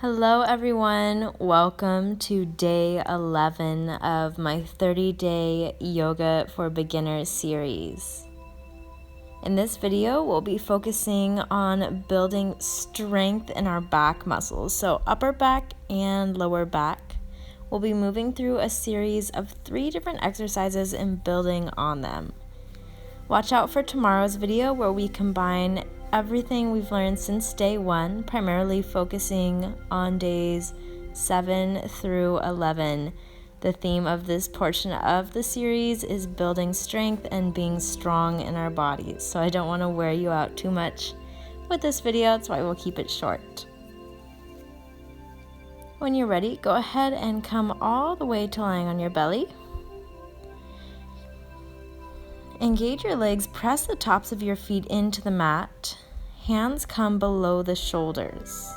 Hello everyone, welcome to day 11 of my 30-day Yoga for Beginners series. In this video, we'll be focusing on building strength in our back muscles, so upper back and lower back. We'll be moving through a series of 3 different exercises and building on them. Watch out for tomorrow's video where we combine everything we've learned since day 1, primarily focusing on days 7 through 11. The theme of this portion of the series is building strength and being strong in our bodies. So I don't want to wear you out too much with this video, that's why we'll keep it short. When you're ready, go ahead and come all the way to lying on your belly. Engage your legs, press the tops of your feet into the mat. Hands come below the shoulders.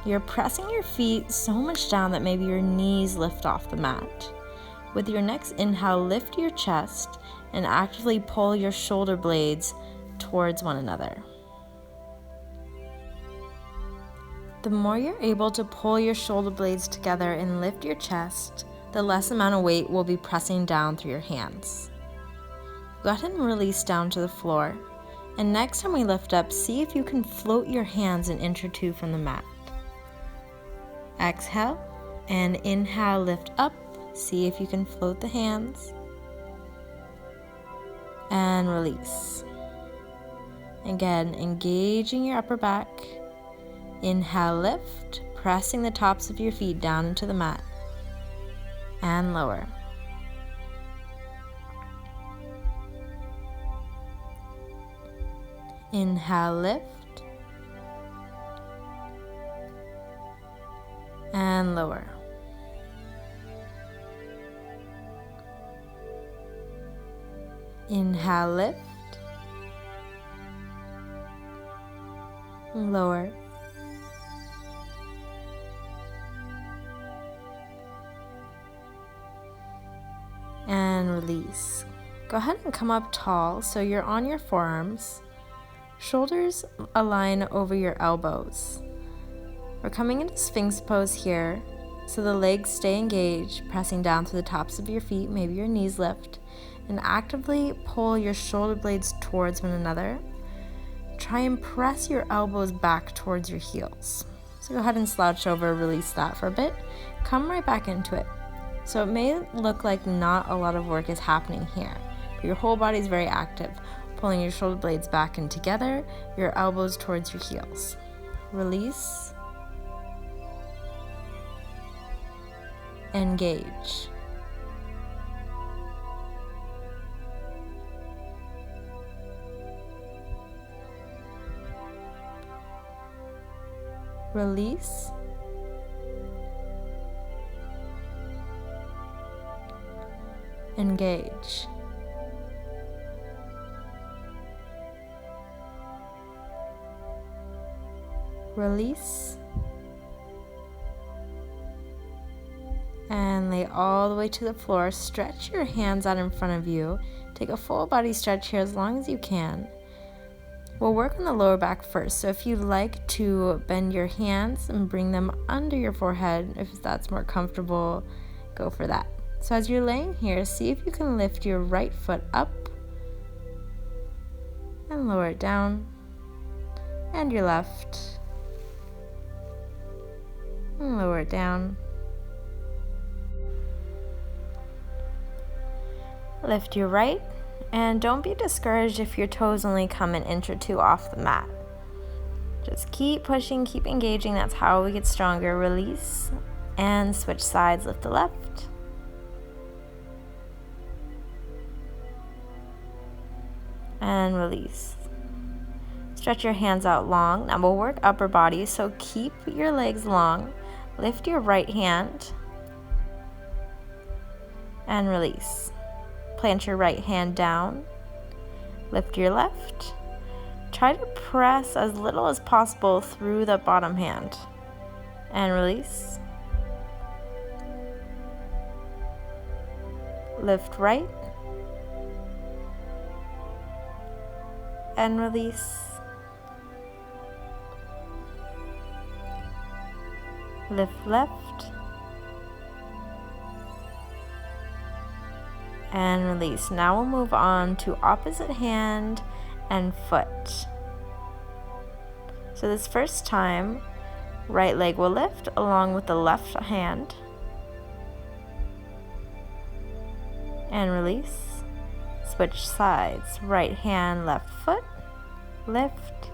You're pressing your feet so much down that maybe your knees lift off the mat. With your next inhale, lift your chest and actively pull your shoulder blades towards one another. The more you're able to pull your shoulder blades together and lift your chest, the less amount of weight will be pressing down through your hands. Go ahead and release down to the floor. And next time we lift up, see if you can float your hands an inch or two from the mat. Exhale and inhale, lift up. See if you can float the hands. And release. Again, engaging your upper back. Inhale, lift, pressing the tops of your feet down into the mat. And lower. Inhale, lift, and lower. Inhale, lift, lower. And release. Go ahead and come up tall so you're on your forearms. Shoulders align over your elbows. We're coming into Sphinx pose here, so the legs stay engaged, pressing down through the tops of your feet, maybe your knees lift, and actively pull your shoulder blades towards one another. Try and press your elbows back towards your heels. So go ahead and slouch over, release that for a bit. Come right back into it. So it may look like not a lot of work is happening here, but your whole body is very active. Pulling your shoulder blades back and together, your elbows towards your heels. Release. Engage. Release. Engage. Release, and lay all the way to the floor. Stretch your hands out in front of you. Take a full body stretch here as long as you can. We'll work on the lower back first, so if you'd like to bend your hands and bring them under your forehead, if that's more comfortable, go for that. So as you're laying here, see if you can lift your right foot up and lower it down, and your left. And lower it down. Lift your right, and don't be discouraged if your toes only come an inch or two off the mat. Just keep pushing, keep engaging. That's how we get stronger. Release and switch sides. Lift the left. And release. Stretch your hands out long. Now we'll work upper body, so keep your legs long. Lift your right hand and release. Plant your right hand down. Lift your left. Try to press as little as possible through the bottom hand and release. Lift right and release. lift left, and release. Now we'll move on to opposite hand and foot. So this first time, right leg will lift along with the left hand, and release. Switch sides, right hand, left foot, lift,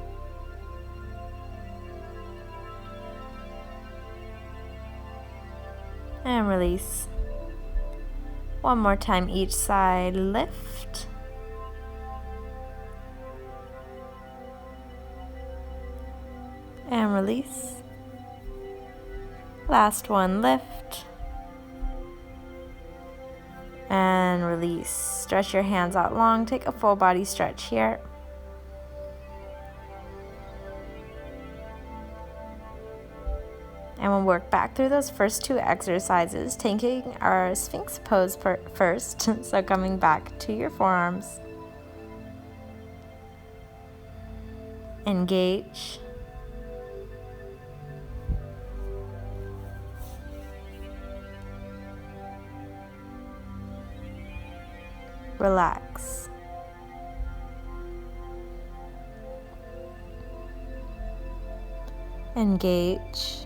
and release. One more time each side, lift, and release. Last one, lift, and release. Stretch your hands out long, take a full body stretch here. And we'll work back through those first two exercises, taking our Sphinx pose first. So coming back to your forearms. Engage. Relax. Engage.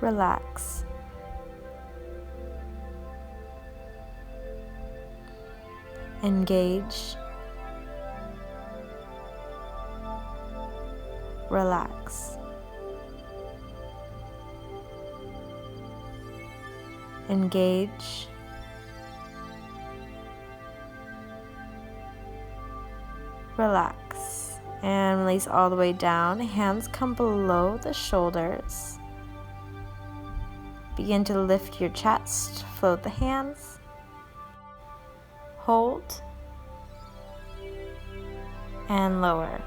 Relax. Engage. Relax. Engage. Relax. And release all the way down. Hands come below the shoulders. Begin to lift your chest, float the hands, hold, and lower.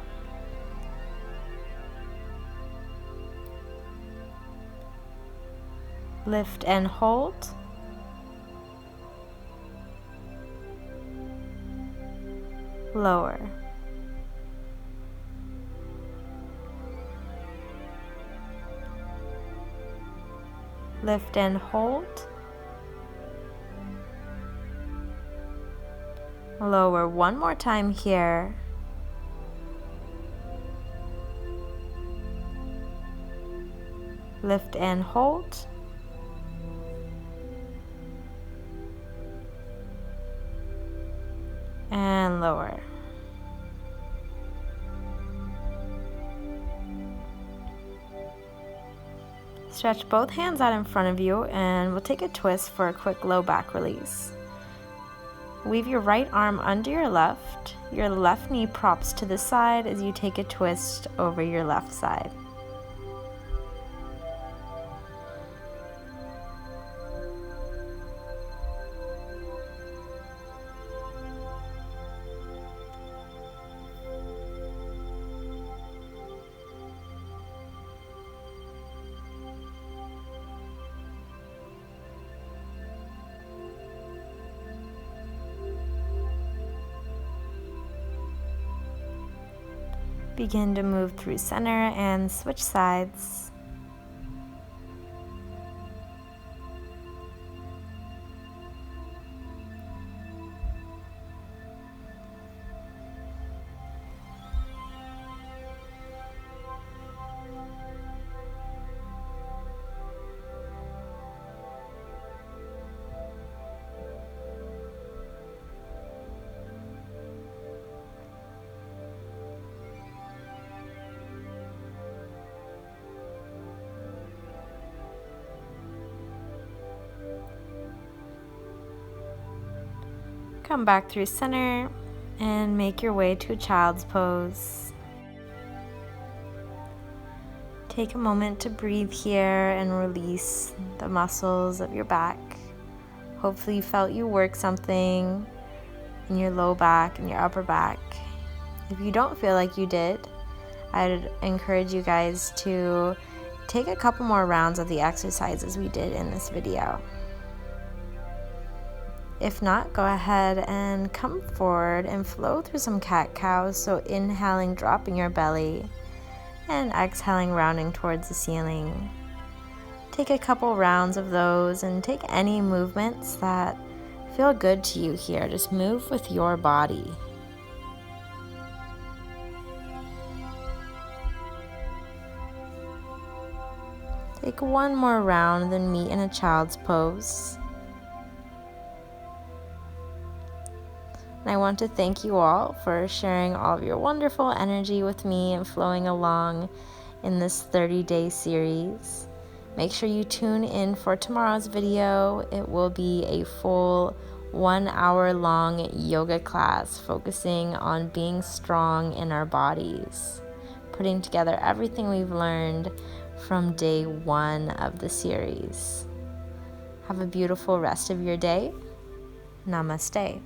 Lift and hold. Lower. Lift and hold. Lower one more time here. Lift and hold. And lower. Stretch both hands out in front of you, and we'll take a twist for a quick low back release. Weave your right arm under your left knee props to the side as you take a twist over your left side. Begin to move through center and switch sides. Come back through center and make your way to a child's pose. Take a moment to breathe here and release the muscles of your back. Hopefully you felt you worked something in your low back and your upper back. If you don't feel like you did, I'd encourage you guys to take a couple more rounds of the exercises we did in this video. If not, go ahead and come forward and flow through some cat-cows. So inhaling, dropping your belly, and exhaling, rounding towards the ceiling. Take a couple rounds of those and take any movements that feel good to you here. Just move with your body. Take one more round, then meet in a child's pose. And I want to thank you all for sharing all of your wonderful energy with me and flowing along in this 30-day series. Make sure you tune in for tomorrow's video. It will be a full 1 hour long yoga class focusing on being strong in our bodies, putting together everything we've learned from day 1 of the series. Have a beautiful rest of your day. Namaste.